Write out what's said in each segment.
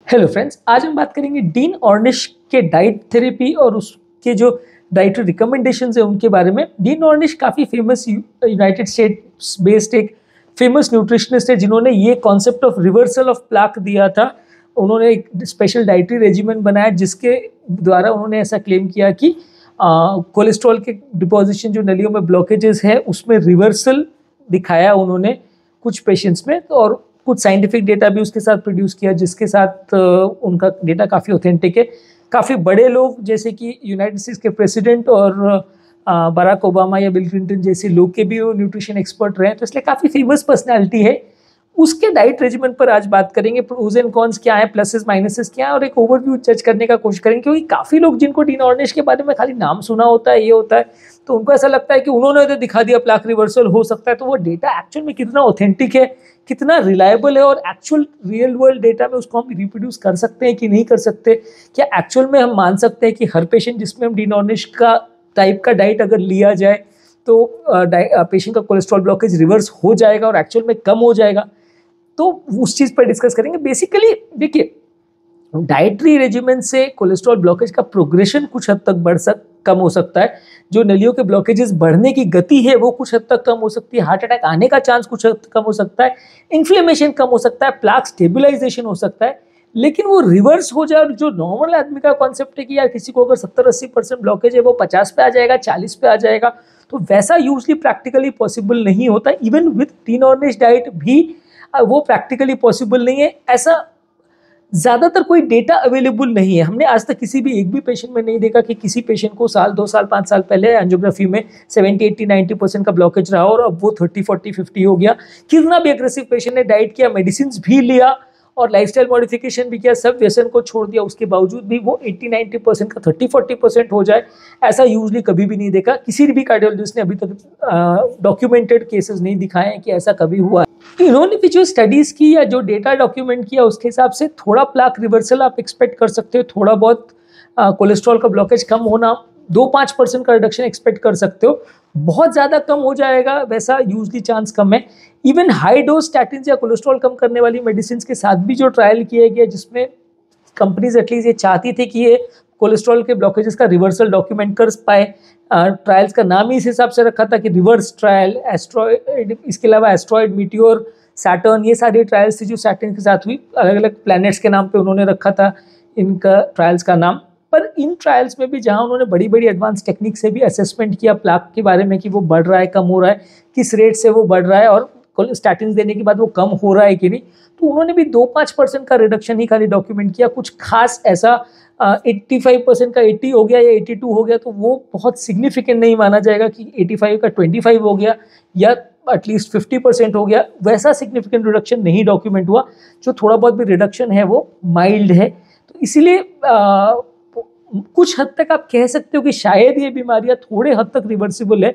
Hello friends, आज हम बात करेंगे डीन ऑर्निश के डाइट थेरेपी और उसके जो डाइटरी रिकमेंडेशंस है उनके बारे में। डीन ऑर्निश काफ़ी फेमस यूनाइटेड स्टेट्स बेस्ड एक फेमस न्यूट्रिशनिस्ट है जिन्होंने ये concept of reversal of plaque दिया था। उन्होंने एक स्पेशल डाइटरी रेजिमेंट बनाया जिसके द्वारा उन्होंने ऐसा क्लेम किया कि कोलेस्ट्रॉल के डिपोजिशन जो नलियों में ब्लॉकेजेस है उसमें रिवर्सल दिखाया उन्होंने कुछ पेशेंट्स में, और कुछ साइंटिफिक डेटा भी उसके साथ प्रोड्यूस किया जिसके साथ उनका डेटा काफ़ी ऑथेंटिक है। काफ़ी बड़े लोग जैसे कि यूनाइटेड स्टेट्स के प्रेसिडेंट और बराक ओबामा या बिल क्लिंटन जैसे लोग के भी वो न्यूट्रिशन एक्सपर्ट रहे हैं, तो इसलिए काफ़ी फेमस पर्सनैलिटी है। उसके डाइट रेजिमेंट पर आज बात करेंगे, प्रोज एंड कॉन्स क्या है, प्लसेस माइनसेस क्या है, और एक ओवरव्यू जज करने का कोशिश करेंगे। क्योंकि काफ़ी लोग जिनको डीन ऑर्निश के बारे में खाली नाम सुना होता है, ये होता है, तो उनको ऐसा लगता है कि उन्होंने तो दिखा दिया प्लाक रिवर्सल हो सकता है। तो वो डेटा एक्चुअल में कितना ऑथेंटिक है, कितना रिलायबल है, और एक्चुअल रियल वर्ल्ड डेटा में उसको हम रिप्रोड्यूस कर सकते हैं कि नहीं कर सकते। क्या एक्चुअल में हम मान सकते हैं कि हर पेशेंट जिसमें हम डीन ऑर्निश का टाइप का डाइट अगर लिया जाए तो पेशेंट का कोलेस्ट्रॉल ब्लॉकेज रिवर्स हो जाएगा और एक्चुअल में कम हो जाएगा। तो उस चीज़ पर डिस्कस करेंगे। बेसिकली देखिए, डाइटरी रेजिमेंट से कोलेस्ट्रॉल ब्लॉकेज का प्रोग्रेशन कुछ हद तक कम हो सकता है। जो नलियों के ब्लॉकेजेस बढ़ने की गति है वो कुछ हद तक कम हो सकती है। हार्ट अटैक आने का चांस कुछ हद तक कम हो सकता है। इन्फ्लेमेशन कम हो सकता है। प्लाक स्टेबलाइजेशन हो सकता है। लेकिन वो रिवर्स हो जाए, जो नॉर्मल आदमी का कॉन्सेप्ट है कि यार किसी को अगर 70-80% ब्लॉकेज है वो 50 पे आ जाएगा, 40 पे आ जाएगा, तो वैसा यूजली प्रैक्टिकली पॉसिबल नहीं होता। इवन विद डीन ऑर्निश डाइट भी वो प्रैक्टिकली पॉसिबल नहीं है। ऐसा ज़्यादातर कोई डेटा अवेलेबल नहीं है। हमने आज तक किसी भी एक भी पेशेंट में नहीं देखा कि किसी पेशेंट को साल 2 साल 5 साल पहले एंजियोग्राफी में 70-80-90% का ब्लॉकेज रहा और अब वो 30-40-50 हो गया। कितना भी एग्रेसिव पेशेंट ने डाइट किया, मेडिसिन भी लिया और लाइफस्टाइल मॉडिफिकेशन भी किया, सब व्यसन को छोड़ दिया, उसके बावजूद भी वो 80-90% का 30-40% हो जाए, ऐसा यूजली कभी भी नहीं देखा। किसी भी कार्डियोलॉजिस्ट ने अभी तक डॉक्यूमेंटेड केसेस नहीं दिखाए हैं कि ऐसा कभी हुआ है। इन्होंने भी जो स्टडीज़ की या जो डेटा डॉक्यूमेंट किया उसके हिसाब से थोड़ा प्लाक रिवर्सल आप एक्सपेक्ट कर सकते हो। थोड़ा बहुत कोलेस्ट्रॉल का ब्लॉकेज कम होना, 2-5% का रिडक्शन एक्सपेक्ट कर सकते हो। बहुत ज़्यादा कम हो जाएगा वैसा यूजली चांस कम है। इवन हाई डोज स्टैटिन या कोलेस्ट्रॉल कम करने वाली मेडिसिन के साथ भी जो ट्रायल किया गया जिसमें कंपनीज एटलीस्ट ये चाहती थी कि ये कोलेस्ट्रॉल के ब्लॉकेजेस का रिवर्सल डॉक्यूमेंट कर पाए। ट्रायल्स का नाम ही इस हिसाब से रखा था कि रिवर्स ट्रायल, एस्ट्रॉयड, इसके अलावा एस्ट्रॉयड, मीटियोर, सैटर्न, ये सारी ट्रायल्स थी जो सैटर्न के साथ हुई। अलग अलग प्लैनेट्स के नाम पे उन्होंने रखा था इनका ट्रायल्स का नाम। पर इन ट्रायल्स में भी जहां उन्होंने बड़ी बड़ी एडवांस टेक्निक से भी असेसमेंट किया प्लाक के बारे में कि वो बढ़ रहा है, कम हो रहा है, किस रेट से वो बढ़ रहा है और स्टैटिन देने के बाद वो कम हो रहा है कि नहीं, तो उन्होंने भी 2-5% का रिडक्शन ही खाली डॉक्यूमेंट किया। कुछ खास ऐसा 85% का 80 हो गया या 82 हो गया तो वो बहुत सिग्निफिकेंट नहीं माना जाएगा कि 85 का 25 हो गया या एटलीस्ट 50% हो गया, वैसा सिग्निफिकेंट रिडक्शन नहीं डॉक्यूमेंट हुआ। जो थोड़ा बहुत भी रिडक्शन है वो माइल्ड है। तो इसीलिए कुछ हद तक आप कह सकते हो कि शायद ये बीमारियां थोड़े हद तक रिवर्सिबल है,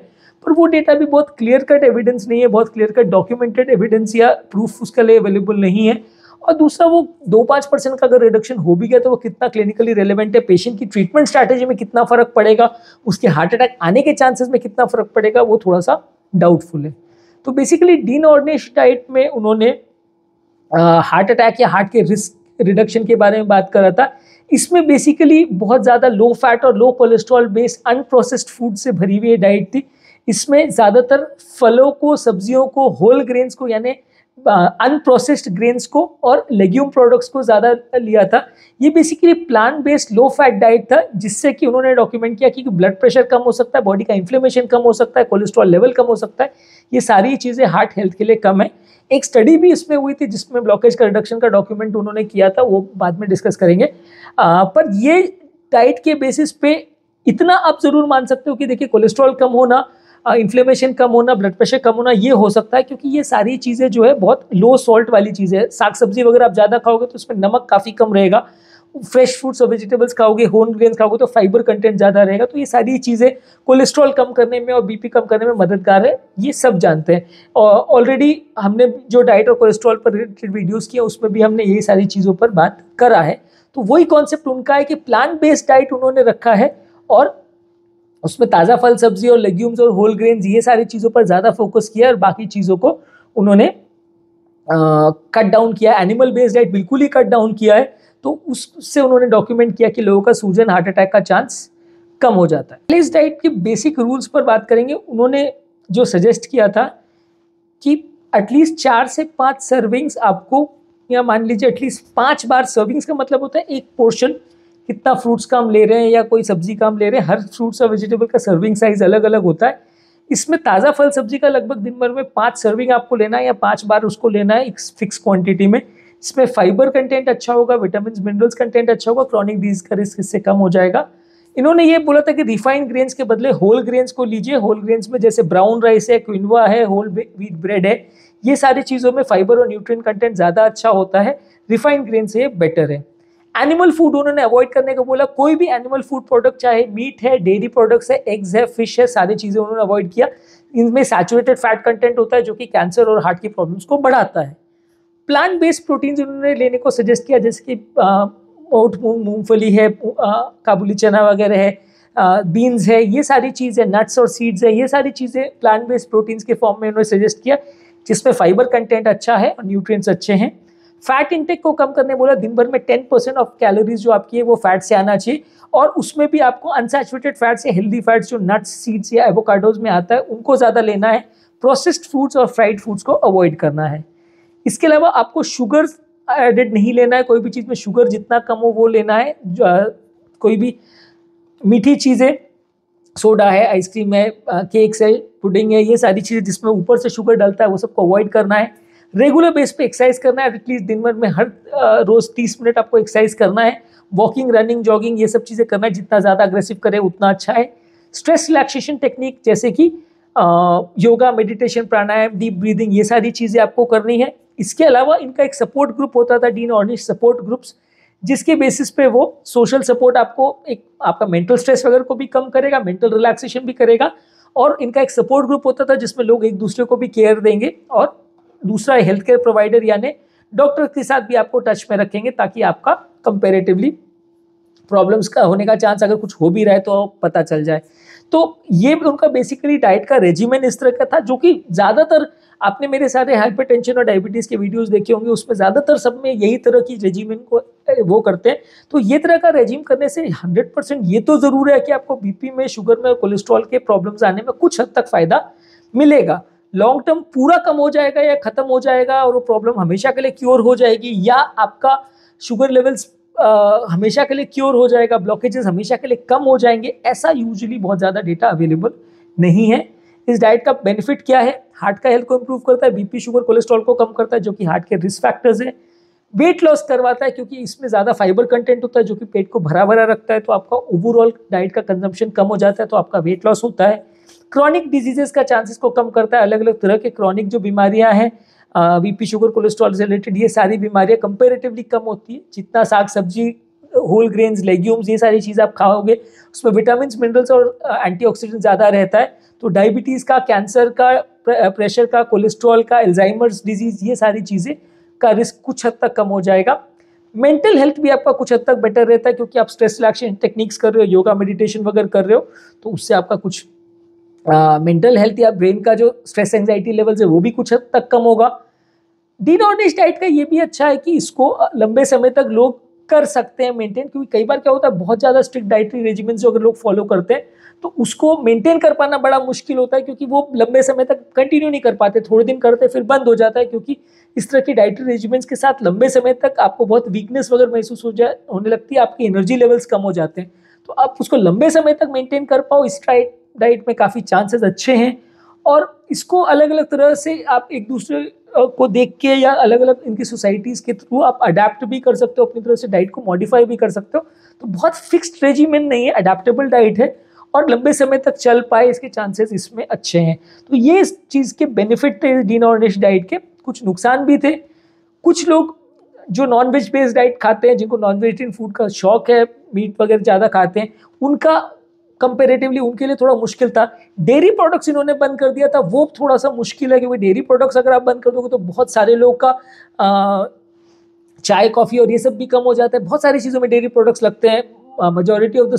पर वो डेटा भी बहुत क्लियर कट एविडेंस नहीं है, बहुत क्लियर कट डॉक्यूमेंटेड एविडेंस या प्रूफ उसके लिए अवेलेबल नहीं है। और दूसरा, वो 2-5% का अगर रिडक्शन हो भी गया तो वो कितना क्लिनिकली रेलेवेंट है, पेशेंट की ट्रीटमेंट स्ट्रैटेजी में कितना फर्क पड़ेगा, उसके हार्ट अटैक आने के चांसेस में कितना फर्क पड़ेगा, वो थोड़ा सा डाउटफुल है। तो बेसिकली डीन ऑर्निश डाइट में उन्होंने हार्ट अटैक या हार्ट के रिस्क रिडक्शन के बारे में बात करा था। इसमें बेसिकली बहुत ज़्यादा लो फैट और लो कोलेस्ट्रॉल बेस्ड अनप्रोसेस्ड फूड से भरी हुई डाइट थी। इसमें ज़्यादातर फलों को, सब्जियों को, होल ग्रेन्स को यानी अनप्रोसेस्ड ग्रेन्स को और लेग्यूम प्रोडक्ट्स को ज़्यादा लिया था। ये basically plant based low fat diet था जिससे कि उन्होंने डॉक्यूमेंट किया कि ब्लड प्रेशर कम हो सकता है, बॉडी का इन्फ्लेमेशन कम हो सकता है, कोलेस्ट्रॉल लेवल कम हो सकता है। ये सारी चीज़ें हार्ट हेल्थ के लिए कम है। एक स्टडी भी इसमें हुई थी जिसमें ब्लॉकेज का रिडक्शन का डॉक्यूमेंट उन्होंने किया था, वो बाद में डिस्कस करेंगे। पर ये डाइट के बेसिस पे इतना आप ज़रूर मान सकते हो कि देखिए, कोलेस्ट्रॉल कम होना, इन्फ्लेमेशन कम होना, ब्लड प्रेशर कम होना, ये हो सकता है क्योंकि ये सारी चीज़ें जो है बहुत लो सॉल्ट वाली चीज़ें है। साग सब्जी वगैरह आप ज़्यादा खाओगे तो उसमें नमक काफ़ी कम रहेगा। फ्रेश फ्रूट्स और वेजिटेबल्स खाओगे, होल ग्रेन्स खाओगे तो फाइबर कंटेंट ज़्यादा रहेगा। तो ये सारी चीज़ें कोलेस्ट्रॉल कम करने में और बीपी कम करने में मददगार है, ये सब जानते हैं। और ऑलरेडी हमने जो डाइट और कोलेस्ट्रॉल पर रिलेटेड वीडियोज़ किया उसमें भी हमने यही सारी चीज़ों पर बात करा है। तो वही कॉन्सेप्ट उनका है कि प्लांट बेस्ड डाइट उन्होंने रखा है और उसमें ताज़ा फल सब्जी और लेग्यूम्स और होल ग्रेन्स ये सारी चीज़ों पर ज़्यादा फोकस किया और बाकी चीज़ों को उन्होंने कट डाउन किया। एनिमल बेस्ड डाइट बिल्कुल ही कट डाउन किया है। तो उससे उन्होंने डॉक्यूमेंट किया कि लोगों का सूजन, हार्ट अटैक का चांस कम हो जाता है। इस डाइट के बेसिक रूल्स पर बात करेंगे। उन्होंने जो सजेस्ट किया था कि एटलीस्ट 4 से 5 सर्विंग्स आपको, या मान लीजिए एटलीस्ट 5 बार, सर्विंग्स का मतलब होता है एक पोर्शन, कितना फ्रूट्स का हम ले रहे हैं या कोई सब्जी का हम ले रहे हैं, हर फ्रूट्स और वेजिटेबल का सर्विंग साइज अलग अलग होता है। इसमें ताज़ा फल सब्जी का लगभग दिन भर में 5 सर्विंग आपको लेना है या 5 बार उसको लेना है एक फिक्स क्वांटिटी में। इसमें फाइबर कंटेंट अच्छा होगा, विटामिन मिनरल्स कंटेंट अच्छा होगा, क्रॉनिक डिजीज का रिस्क इससे कम हो जाएगा। इन्होंने ये बोला था कि रिफाइंड ग्रेन्स के बदले होल ग्रेन्स को लीजिए। होल ग्रेन्स में जैसे ब्राउन राइस है, क्विनोआ है, होल व्हीट ब्रेड है, ये सारी चीज़ों में फाइबर और न्यूट्रिएंट कंटेंट ज़्यादा अच्छा होता है, रिफाइंड ग्रेन से ये बेटर है। एनिमल फूड उन्होंने अवॉइड करने को बोला। कोई भी एनिमल फूड प्रोडक्ट, चाहे मीट है, डेयरी प्रोडक्ट्स है, एग्स है, फिश है, सारी चीज़ें उन्होंने अवॉइड किया। इनमें सैचुरेटेड फैट कंटेंट होता है जो कि कैंसर और हार्ट की प्रॉब्लम्स को बढ़ाता है। प्लांट बेस्ड प्रोटीन्स उन्होंने लेने को सजेस्ट किया, जैसे कि ओट, मूंगफली है, काबुली चना वगैरह है, बीन्स है, ये सारी चीज़ें, नट्स और सीड्स है, ये सारी चीज़ें प्लांट बेस्ड प्रोटीन्स के फॉर्म में उन्होंने सजेस्ट किया, जिसमें फाइबर कंटेंट अच्छा है और न्यूट्रिएंट्स अच्छे हैं। फैट इंटेक को कम करने बोला। दिन भर में 10% ऑफ कैलोरीज जो आपकी है वो फैट से आना चाहिए, और उसमें भी आपको अनसैचुरेटेड फैट्स या हेल्दी फैट्स जो नट्स, सीड्स या एवोकाडोज में आता है उनको ज़्यादा लेना है। प्रोसेस्ड फूड्स और फ्राइड फूड्स को अवॉइड करना है। इसके अलावा आपको शुगर एडेड नहीं लेना है, कोई भी चीज़ में शुगर जितना कम हो वो लेना है। कोई भी मीठी चीज़ें, सोडा है, आइसक्रीम है, केक्स है, पुडिंग है, ये सारी चीज़ें जिसमें ऊपर से शुगर डलता है वो सबको अवॉइड करना है। रेगुलर बेस पे एक्सरसाइज करना है, एटलीस्ट दिन भर में हर रोज़ 30 मिनट आपको एक्सरसाइज करना है। वॉकिंग, रनिंग, जॉगिंग, ये सब चीज़ें करना है। जितना ज़्यादा अग्रेसिव करे उतना अच्छा है। स्ट्रेस रिलैक्सेशन टेक्निक जैसे कि योगा, मेडिटेशन, प्राणायाम, डीप ब्रीदिंग, ये सारी चीज़ें आपको करनी है। इसके अलावा इनका एक सपोर्ट ग्रुप होता था, डीन ऑर्निश सपोर्ट ग्रुप्स, जिसके बेसिस पे वो सोशल सपोर्ट आपको, एक आपका मेंटल स्ट्रेस वगैरह को भी कम करेगा, मेंटल रिलैक्सेशन भी करेगा। और इनका एक सपोर्ट ग्रुप होता था जिसमें लोग एक दूसरे को भी केयर देंगे, और दूसरा हेल्थ केयर प्रोवाइडर यानी डॉक्टर के साथ भी आपको टच में रखेंगे, ताकि आपका कंपेरेटिवली प्रॉब्लम्स का होने का चांस, अगर कुछ हो भी रहा है तो पता चल जाए। तो ये उनका बेसिकली डाइट का रेजिमेन इस तरह का था, जो कि ज़्यादातर आपने मेरे सारे हाइपरटेंशन और डायबिटीज़ के वीडियोस देखे होंगे, उसमें ज़्यादातर सब में यही तरह की रेजिमेन को वो करते हैं। तो ये तरह का रेजिम करने से 100% ये तो ज़रूर है कि आपको बीपी में, शुगर में, कोलेस्ट्रॉल के प्रॉब्लम्स आने में कुछ हद तक फ़ायदा मिलेगा। लॉन्ग टर्म पूरा कम हो जाएगा या ख़त्म हो जाएगा और वो प्रॉब्लम हमेशा के लिए क्योर हो जाएगी, या आपका शुगर लेवल्स हमेशा के लिए क्योर हो जाएगा, ब्लॉकेजेस हमेशा के लिए कम हो जाएंगे, ऐसा यूजुअली बहुत ज़्यादा डेटा अवेलेबल नहीं है। इस डाइट का बेनिफिट क्या है? हार्ट का हेल्थ को इंप्रूव करता है, बीपी, शुगर, कोलेस्ट्रॉल को कम करता है जो कि हार्ट के रिस्क फैक्टर्स हैं। वेट लॉस करवाता है क्योंकि इसमें ज़्यादा फाइबर कंटेंट होता है जो कि पेट को भरा भरा रखता है, तो आपका ओवरऑल डाइट का कंजम्पशन कम हो जाता है, तो आपका वेट लॉस होता है। क्रॉनिक डिजीजेस का चांसेस को कम करता है। अलग अलग तरह के क्रॉनिक जो बीमारियां हैं, बीपी, शुगर, कोलेस्ट्रॉल से रिलेटेड, ये सारी बीमारियां कंपेरेटिवली कम होती है। जितना साग सब्जी, होल ग्रेन्स, लेग्यूम्स, ये सारी चीज़ आप खाओगे उसमें विटामिन, मिनरल्स और एंटीऑक्सीडेंट ज़्यादा रहता है, तो डायबिटीज़ का, कैंसर का, प्रेशर का, कोलेस्ट्रॉल का, अल्जाइमर्स डिजीज़, ये सारी चीज़ें का रिस्क कुछ हद तक कम हो जाएगा। मेंटल हेल्थ भी आपका कुछ हद तक बेटर रहता है क्योंकि आप स्ट्रेस रिलैक्सेशन टेक्निक्स कर रहे हो, योगा, मेडिटेशन वगैरह कर रहे हो, तो उससे आपका कुछ मेंटल हेल्थ या ब्रेन का जो स्ट्रेस एंजाइटी लेवल्स है वो भी कुछ हद तक कम होगा। डीन ऑर्निश डाइट का ये भी अच्छा है कि इसको लंबे समय तक लोग कर सकते हैं मेंटेन, क्योंकि कई बार क्या होता है, बहुत ज़्यादा स्ट्रिक्ट डाइटरी रेजिमेंट जो अगर लोग फॉलो करते हैं तो उसको मेंटेन कर पाना बड़ा मुश्किल होता है, क्योंकि वो लंबे समय तक कंटिन्यू नहीं कर पाते, थोड़े दिन करते फिर बंद हो जाता है, क्योंकि इस तरह की डाइटरी रेजिमेंट्स के साथ लंबे समय तक आपको बहुत वीकनेस वगैरह महसूस होने लगती है, आपकी एनर्जी लेवल्स कम हो जाते हैं। तो आप उसको लंबे समय तक मेंटेन कर पाओ, इस डाइट में काफ़ी चांसेस अच्छे हैं। और इसको अलग अलग तरह से आप एक दूसरे को देख के या अलग अलग इनकी सोसाइटीज़ के थ्रू आप अडेप्ट भी कर सकते हो, अपनी तरह से डाइट को मॉडिफाई भी कर सकते हो। तो बहुत फिक्स्ड रेजिमेंट नहीं है, अडेप्टेबल डाइट है और लंबे समय तक चल पाए इसके चांसेस इसमें अच्छे हैं। तो ये इस चीज़ के बेनिफिट थे डीन ऑर्निश डाइट के। कुछ नुकसान भी थे। कुछ लोग जो नॉन वेज बेस्ड डाइट खाते हैं, जिनको नॉन वेजिटेरियन फूड का शौक है, मीट वगैरह ज़्यादा खाते हैं, उनका कंपेरेटिवली उनके लिए थोड़ा मुश्किल था। डेयरी प्रोडक्ट्स इन्होंने बंद कर दिया था, वो थोड़ा सा मुश्किल है, क्योंकि डेयरी प्रोडक्ट्स अगर आप बंद कर दोगे तो बहुत सारे लोग का चाय, कॉफ़ी और ये सब भी कम हो जाता है। बहुत सारी चीज़ों में डेयरी प्रोडक्ट्स लगते हैं। मेजॉरिटी ऑफ द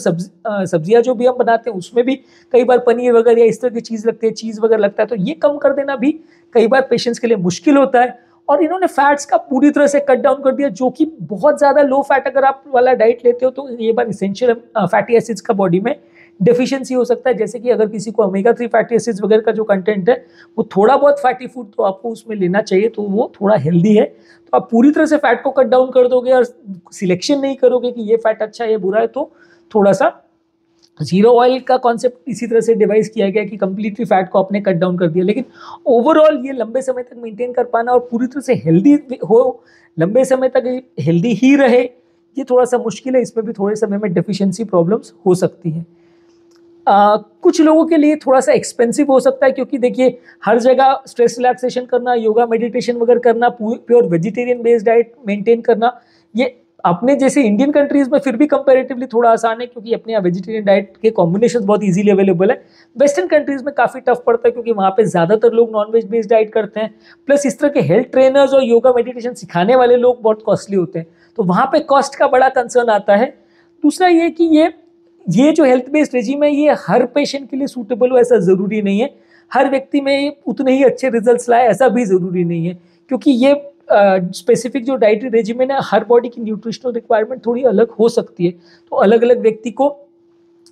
सब्जियां जो भी हम बनाते हैं उसमें भी कई बार पनीर वगैरह या इस तरह की चीज़ लगती है, चीज़ वगैरह लगता है, तो ये कम कर देना भी कई बार पेशेंट्स के लिए मुश्किल होता है। और इन्होंने फैट्स का पूरी तरह से कट डाउन कर दिया, जो कि बहुत ज़्यादा लो फैट अगर आप वाला डाइट लेते हो तो ये बार इसेंशियल फैटी एसिड्स का बॉडी में डेफिशिएंसी हो सकता है। जैसे कि अगर किसी को ओमेगा 3 फैटी एसिड्स वगैरह का जो कंटेंट है वो थोड़ा बहुत फैटी फूड तो आपको उसमें लेना चाहिए, तो वो थोड़ा हेल्दी है। तो आप पूरी तरह से फैट को कट डाउन कर दोगे और सिलेक्शन नहीं करोगे कि ये फैट अच्छा है ये बुरा है, तो थोड़ा सा जीरो ऑयल का कॉन्सेप्ट इसी तरह से डिवाइस किया गया कि कंप्लीटली फैट को आपने कट डाउन कर दिया। लेकिन ओवरऑल ये लंबे समय तक मेंटेन कर पाना और पूरी तरह से हेल्दी हो, लंबे समय तक हेल्दी ही रहे, ये थोड़ा सा मुश्किल है। इसमें भी थोड़े समय में डेफिशिएंसी प्रॉब्लम्स हो सकती है। कुछ लोगों के लिए थोड़ा सा एक्सपेंसिव हो सकता है, क्योंकि देखिए हर जगह स्ट्रेस रिलैक्सेशन करना, योगा मेडिटेशन वगैरह करना, pure vegetarian based diet maintain करना, ये अपने जैसे इंडियन कंट्रीज में फिर भी कंपैरेटिवली थोड़ा आसान है, क्योंकि अपने यहाँ वेजिटेरियन डाइट के कॉम्बिनेशन बहुत इजीली अवेलेबल है। वेस्टर्न कंट्रीज में काफ़ी टफ पड़ता है, क्योंकि वहाँ पे ज़्यादातर लोग नॉन वेज बेस्ड डाइट करते हैं, प्लस इस तरह के हेल्थ ट्रेनर्स और योगा मेडिटेशन सिखाने वाले लोग बहुत कॉस्टली होते हैं, तो वहाँ पे कॉस्ट का बड़ा कंसर्न आता है। दूसरा ये कि ये जो हेल्थ बेस्ड रेजिम है ये हर पेशेंट के लिए सूटेबल हो ऐसा ज़रूरी नहीं है, हर व्यक्ति में उतने ही अच्छे रिजल्ट्स लाए ऐसा भी ज़रूरी नहीं है, क्योंकि ये स्पेसिफिक जो डाइटरी रेजिमेन है हर बॉडी की न्यूट्रिशनल रिक्वायरमेंट थोड़ी अलग हो सकती है, तो अलग अलग व्यक्ति को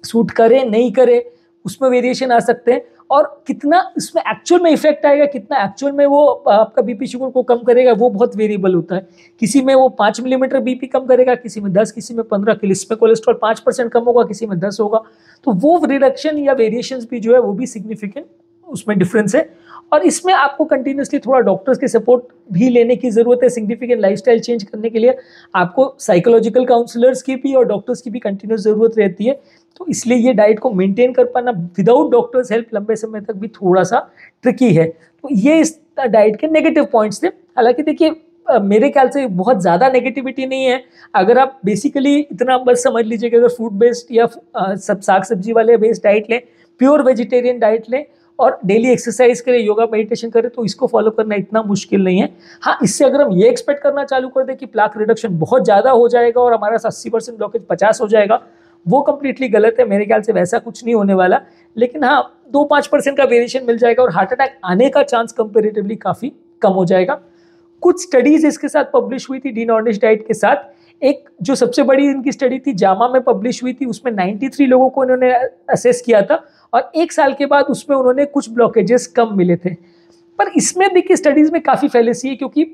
सूट करे नहीं करे उसमें वेरिएशन आ सकते हैं। और कितना इसमें एक्चुअल में इफेक्ट आएगा, कितना एक्चुअल में वो आपका बीपी शुगर को कम करेगा, वो बहुत वेरिएबल होता है। किसी में वो 5 मिलीमीटर बीपी कम करेगा, किसी में 10, किसी में 15, किसी में कोलेस्ट्रॉल 5% कम होगा, किसी में 10 होगा, तो वो रिडक्शन या वेरिएशंस भी जो है वो भी सिग्निफिकेंट उसमें डिफरेंस है। और इसमें आपको कंटिन्यूसली थोड़ा डॉक्टर्स के सपोर्ट भी लेने की ज़रूरत है। सिग्निफिकेंट लाइफस्टाइल चेंज करने के लिए आपको साइकोलॉजिकल काउंसलर्स की भी और डॉक्टर्स की भी कंटिन्यूस ज़रूरत रहती है। तो इसलिए ये डाइट को मेंटेन कर पाना विदाउट डॉक्टर्स हेल्प लंबे समय तक भी थोड़ा सा ट्रिकी है। तो ये इस डाइट के नेगेटिव पॉइंट्स थे। हालांकि देखिए मेरे ख्याल से बहुत ज़्यादा नेगेटिविटी नहीं है। अगर आप बेसिकली इतना बस समझ लीजिए कि अगर फूड बेस्ड या सब साग सब्जी वाले बेस्ड डाइट लें, प्योर वेजिटेरियन डाइट लें और डेली एक्सरसाइज करें, योगा मेडिटेशन करें, तो इसको फॉलो करना इतना मुश्किल नहीं है। हाँ, इससे अगर हम ये एक्सपेक्ट करना चालू कर दें कि प्लाक रिडक्शन बहुत ज़्यादा हो जाएगा और हमारा 80% ब्लॉकेज 50 हो जाएगा, वो कंप्लीटली गलत है। मेरे ख्याल से वैसा कुछ नहीं होने वाला। लेकिन हाँ, 2-5% का वेरिएशन मिल जाएगा और हार्ट अटैक आने का चांस कंपेरेटिवली काफ़ी कम हो जाएगा। कुछ स्टडीज इसके साथ पब्लिश हुई थी डीन ऑर्निश डाइट के साथ। एक जो सबसे बड़ी इनकी स्टडी थी जामा में पब्लिश हुई थी, उसमें 93 लोगों को इन्होंने असेस किया था और 1 साल के बाद उसमें उन्होंने कुछ ब्लॉकेजेस कम मिले थे। पर इसमें देखिए स्टडीज में काफ़ी फैलेसी है, क्योंकि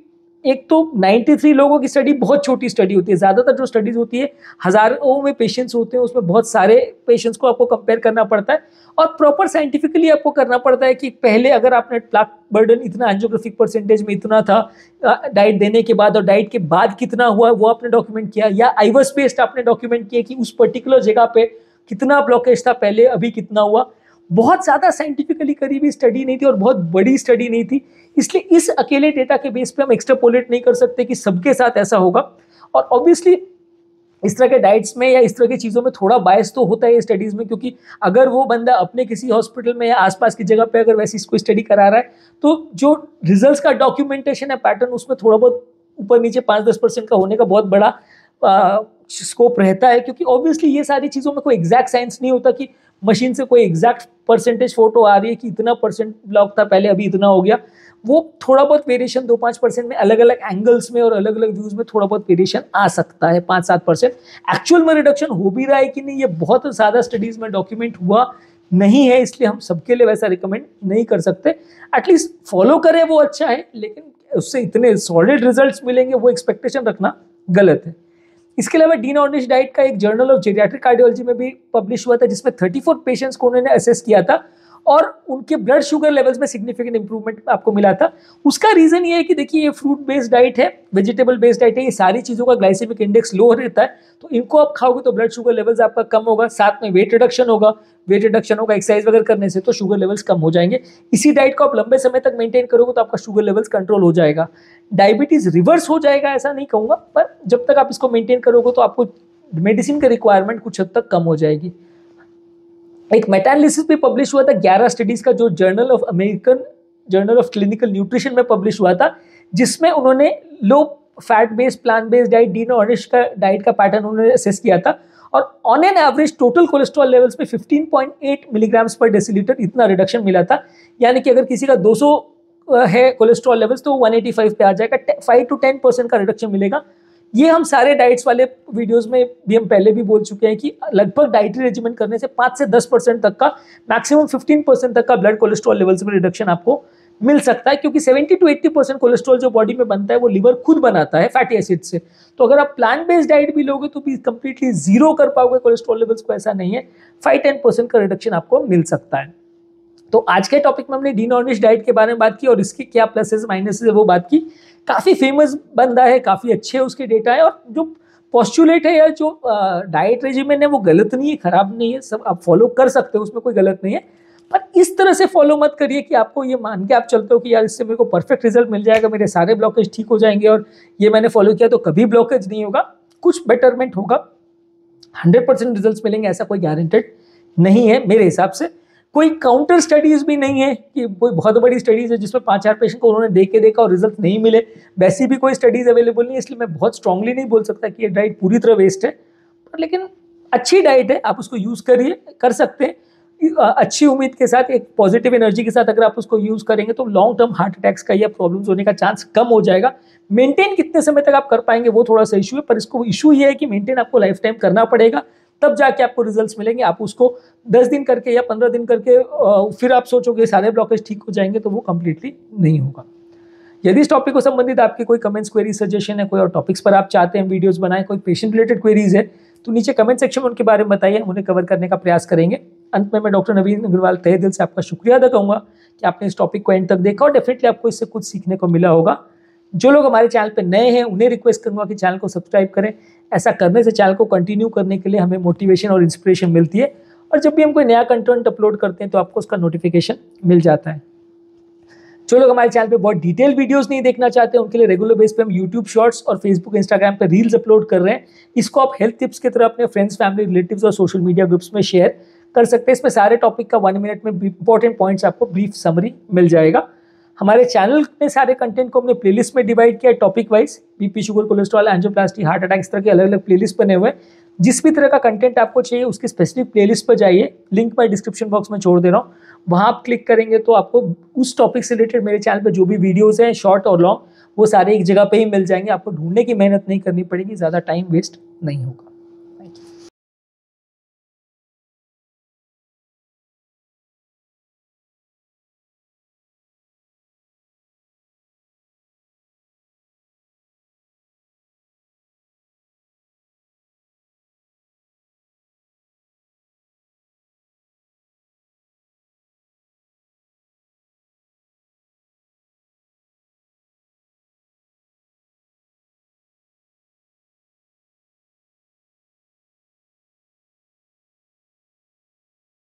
एक तो 93 लोगों की स्टडी बहुत छोटी स्टडी होती है। ज़्यादातर जो स्टडीज होती है हज़ारों में पेशेंट्स होते हैं, उसमें बहुत सारे पेशेंट्स को आपको कंपेयर करना पड़ता है और प्रॉपर साइंटिफिकली आपको करना पड़ता है कि पहले अगर आपने प्लाक बर्डन इतना एंजियोग्राफिक परसेंटेज में इतना था डाइट देने के बाद और डाइट के बाद कितना हुआ वो आपने डॉक्यूमेंट किया, या आईवस बेस्ड आपने डॉक्यूमेंट किया कि उस पर्टिकुलर जगह पे कितना ब्लॉकेज था पहले, अभी कितना हुआ। बहुत ज़्यादा साइंटिफिकली करी हुई स्टडी नहीं थी और बहुत बड़ी स्टडी नहीं थी, इसलिए इस अकेले डेटा के बेस पे हम एक्सट्रापोलेट नहीं कर सकते कि सबके साथ ऐसा होगा। और ऑब्वियसली इस तरह के डाइट्स में या इस तरह की चीज़ों में थोड़ा बायस तो होता है स्टडीज़ में, क्योंकि अगर वो बंदा अपने किसी हॉस्पिटल में या आसपास की जगह पे अगर वैसी कोई स्टडी करा रहा है तो जो रिजल्ट्स का डॉक्यूमेंटेशन है पैटर्न उसमें थोड़ा बहुत ऊपर नीचे 5-10% का होने का बहुत बड़ा स्कोप रहता है, क्योंकि ऑब्वियसली ये सारी चीज़ों में कोई एग्जैक्ट साइंस नहीं होता कि मशीन से कोई एग्जैक्ट परसेंटेज फोटो आ रही है कि इतना परसेंट ब्लॉक था पहले अभी इतना हो गया। वो थोड़ा बहुत वेरिएशन 2-5% में अलग अलग एंगल्स में और अलग अलग व्यूज में थोड़ा बहुत वेरिएशन आ सकता है। 5-7% एक्चुअल में रिडक्शन हो भी रहा है कि नहीं ये बहुत ज़्यादा स्टडीज में डॉक्यूमेंट हुआ नहीं है, इसलिए हम सबके लिए वैसा रिकमेंड नहीं कर सकते। एटलीस्ट फॉलो करें वो अच्छा है, लेकिन उससे इतने सॉलिड रिजल्ट्स मिलेंगे वो एक्सपेक्टेशन रखना गलत है। इसके अलावा डीन ऑर्निश डाइट का एक जर्नल ऑफ जेरियाट्रिक कार्डियोलॉजी में भी पब्लिश हुआ था, जिसमें 34 पेशेंट्स को उन्होंने असेस किया था और उनके ब्लड शुगर लेवल्स में सिग्निफिकेंट इंप्रूवमेंट आपको मिला था। उसका रीजन ये है कि देखिए ये फ्रूट बेस्ड डाइट है, वेजिटेबल बेस्ड डाइट है, ये सारी चीज़ों का ग्लाइसेमिक इंडेक्स लो रहता है, तो इनको आप खाओगे तो ब्लड शुगर लेवल्स आपका कम होगा, साथ में वेट रिडक्शन होगा। वेट रिडक्शन होगा एक्सरसाइज वगैरह करने से तो शुगर लेवल्स कम हो जाएंगे। इसी डाइट को आप लंबे समय तक मेंटेन करोगे तो आपका शुगर लेवल्स कंट्रोल हो जाएगा। डायबिटीज रिवर्स हो जाएगा ऐसा नहीं कहूँगा, पर जब तक आप इसको मेंटेन करोगे तो आपको मेडिसिन की रिक्वायरमेंट कुछ हद तक कम हो जाएगी। एक मेटा एनालिसिस भी पब्लिश हुआ था 11 स्टडीज का, जो journal of American journal of clinical nutrition में पब्लिश हुआ था, जिसमें उन्होंने low fat based plant based diet Dean Ornish का डाइट का पैटर्न उन्होंने असेस किया था और on an average total cholesterol levels में 15.8 मिलीग्राम्स पर डेसीलीटर इतना रिडक्शन मिला था। यानी कि अगर किसी का 200 है कोलेस्ट्रॉल लेवल्स तो 185 पे आ जाएगा, 5 to 10% का रिडक्शन मिलेगा। ये हम सारे डाइट्स वाले वीडियोस में भी हम पहले भी बोल चुके हैं कि लगभग डाइटरी रेजिमेंट करने से 5 से 10% तक का, मैक्सिमम 15% तक का ब्लड कोलेस्ट्रॉल लेवल्स में रिडक्शन आपको मिल सकता है, क्योंकि 70 to 80% कोलेस्ट्रॉल जो बॉडी में बनता है वो लिवर खुद बनाता है फैटी एसिड से। तो अगर आप प्लांट बेस्ड डाइट भी लोगे तो भी कंप्लीटली जीरो कर पाओगे कोलेस्ट्रॉल लेवल्स को, ऐसा नहीं है, 5-10% का रिडक्शन आपको मिल सकता है। तो आज के टॉपिक में हमने डीन ऑर्निश डाइट के बारे में बात की और इसके क्या प्लसेस माइनसेस है वो बात की। काफ़ी फेमस बंदा है, काफ़ी अच्छे उसके डेटा है, और जो पोस्टुलेट है या जो डाइट रेजिमेंट है वो गलत नहीं है, खराब नहीं है, सब आप फॉलो कर सकते हो, उसमें कोई गलत नहीं है। पर इस तरह से फॉलो मत करिए कि आपको ये मान के आप चलते हो कि यार इससे मेरे को परफेक्ट रिजल्ट मिल जाएगा, मेरे सारे ब्लॉकेज ठीक हो जाएंगे और ये मैंने फॉलो किया तो कभी ब्लॉकेज नहीं होगा, कुछ बेटरमेंट होगा, 100% रिजल्ट मिलेंगे ऐसा कोई गारंटेड नहीं है मेरे हिसाब से। कोई काउंटर स्टडीज भी नहीं है कि कोई बहुत बड़ी स्टडीज है जिसमें 5-4 पेशेंट को उन्होंने देखा और रिजल्ट नहीं मिले, वैसी भी कोई स्टडीज अवेलेबल नहीं है, इसलिए मैं बहुत स्ट्रांगली नहीं बोल सकता कि ये डाइट पूरी तरह वेस्ट है। पर लेकिन अच्छी डाइट है, आप उसको यूज़ करिए, कर सकते हैं अच्छी उम्मीद के साथ, एक पॉजिटिव एनर्जी के साथ अगर आप उसको यूज़ करेंगे तो लॉन्ग टर्म हार्ट अटैक्स का या प्रॉब्लम्स होने का चांस कम हो जाएगा। मेंटेन कितने समय तक आप कर पाएंगे वो थोड़ा सा इशू है, पर इसको इशू ये है कि मेंटेन आपको लाइफ टाइम करना पड़ेगा, तब जाके आपको रिजल्ट्स मिलेंगे। आप उसको 10 दिन करके या 15 दिन करके फिर आप सोचोगे सारे ब्लॉकेज ठीक हो जाएंगे, तो वो कंप्लीटली नहीं होगा। यदि इस टॉपिक को संबंधित आपके कोई कमेंट्स, क्वेरी, सजेशन है, कोई और टॉपिक्स पर आप चाहते हैं वीडियोस बनाएं, कोई पेशेंट रिलेटेड क्वेरीज है तो नीचे कमेंट सेक्शन में उनके बारे में बताइए, उन्हें कवर करने का प्रयास करेंगे। अंत में मैं डॉक्टर नवीन अग्रवाल तहे दिल से आपका शुक्रिया अदा करूँगा कि आपने इस टॉपिक को एंड तक देखा और डेफिनेटली आपको इससे कुछ सीखने को मिला होगा। जो लोग हमारे चैनल पर नए हैं उन्हें रिक्वेस्ट करूँगा कि चैनल को सब्सक्राइब करें, ऐसा करने से चैनल को कंटिन्यू करने के लिए हमें मोटिवेशन और इंस्पिरेशन मिलती है, और जब भी हम कोई नया कंटेंट अपलोड करते हैं तो आपको उसका नोटिफिकेशन मिल जाता है। जो लोग हमारे चैनल पे बहुत डिटेल वीडियोस नहीं देखना चाहते उनके लिए रेगुलर बेस पे हम यूट्यूब शॉर्ट्स और फेसबुक, इंस्टाग्राम पे रील्स अपलोड कर रहे हैं। इसको आप हेल्थ टिप्स की तरह अपने फ्रेंड्स, फैमिली, रिलेटिव्स और सोशल मीडिया ग्रुप्स में शेयर कर सकते हैं। इसमें सारे टॉपिक का 1 मिनट में इंपॉर्टेंट पॉइंट्स आपको ब्रीफ समरी मिल जाएगा। हमारे चैनल में सारे कंटेंट को हमने प्लेलिस्ट में डिवाइड किया है topic wise, BP, sugar, cholesterol, angioplasty, heart attack, इस तरह के अलग अलग प्लेलिस्ट बने हुए हैं। जिस भी तरह का कंटेंट आपको चाहिए उसकी स्पेसिफिक प्लेलिस्ट पर जाइए, लिंक मैं डिस्क्रिप्शन बॉक्स में छोड़ दे रहा हूँ, वहाँ आप क्लिक करेंगे तो आपको उस टॉपिक से रिलेटेड मेरे चैनल पे जो भी वीडियोस हैं शॉर्ट और लॉन्ग वो सारे एक जगह पे ही मिल जाएंगे। आपको ढूंढने की मेहनत नहीं करनी पड़ेगी, ज़्यादा टाइम वेस्ट नहीं होगा।